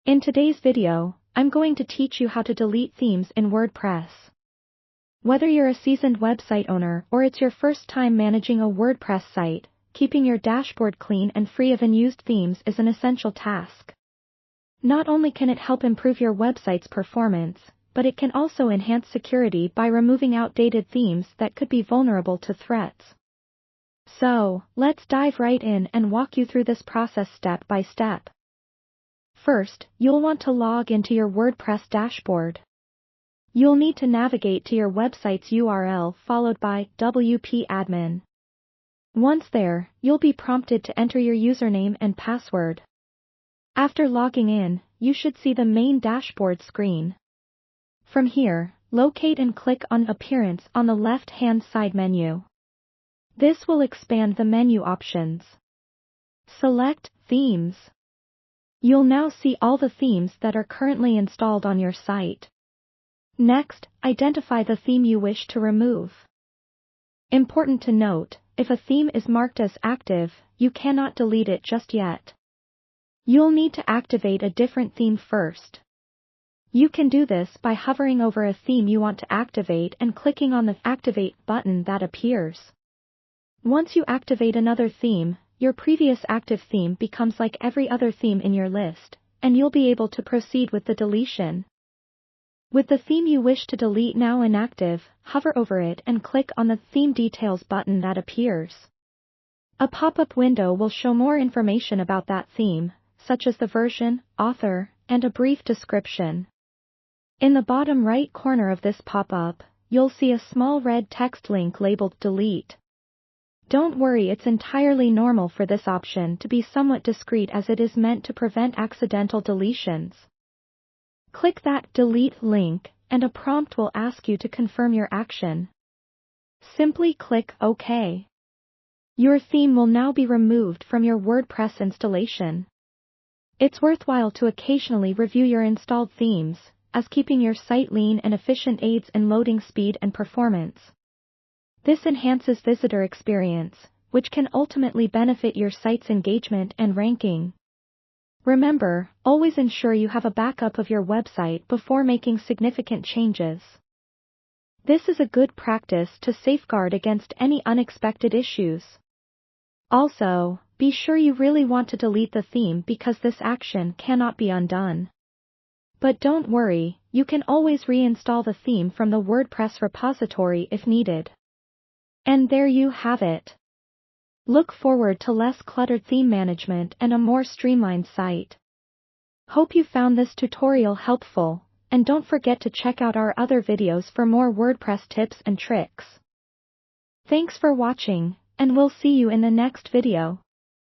In today's video, I'm going to teach you how to delete themes in WordPress. Whether you're a seasoned website owner or it's your first time managing a WordPress site, keeping your dashboard clean and free of unused themes is an essential task. Not only can it help improve your website's performance, but it can also enhance security by removing outdated themes that could be vulnerable to threats. So, let's dive right in and walk you through this process step by step. First, you'll want to log into your WordPress dashboard. You'll need to navigate to your website's URL followed by wp-admin. Once there, you'll be prompted to enter your username and password. After logging in, you should see the main dashboard screen. From here, locate and click on Appearance on the left-hand side menu. This will expand the menu options. Select Themes. You'll now see all the themes that are currently installed on your site. Next, identify the theme you wish to remove. Important to note, if a theme is marked as active, you cannot delete it just yet. You'll need to activate a different theme first. You can do this by hovering over a theme you want to activate and clicking on the Activate button that appears. Once you activate another theme, your previous active theme becomes like every other theme in your list, and you'll be able to proceed with the deletion. With the theme you wish to delete now inactive, hover over it and click on the Theme Details button that appears. A pop-up window will show more information about that theme, such as the version, author, and a brief description. In the bottom right corner of this pop-up, you'll see a small red text link labeled Delete. Don't worry, it's entirely normal for this option to be somewhat discreet as it is meant to prevent accidental deletions. Click that Delete link, and a prompt will ask you to confirm your action. Simply click OK. Your theme will now be removed from your WordPress installation. It's worthwhile to occasionally review your installed themes, as keeping your site lean and efficient aids in loading speed and performance. This enhances visitor experience, which can ultimately benefit your site's engagement and ranking. Remember, always ensure you have a backup of your website before making significant changes. This is a good practice to safeguard against any unexpected issues. Also, be sure you really want to delete the theme because this action cannot be undone. But don't worry, you can always reinstall the theme from the WordPress repository if needed. And there you have it. Look forward to less cluttered theme management and a more streamlined site. Hope you found this tutorial helpful, and don't forget to check out our other videos for more WordPress tips and tricks. Thanks for watching, and we'll see you in the next video.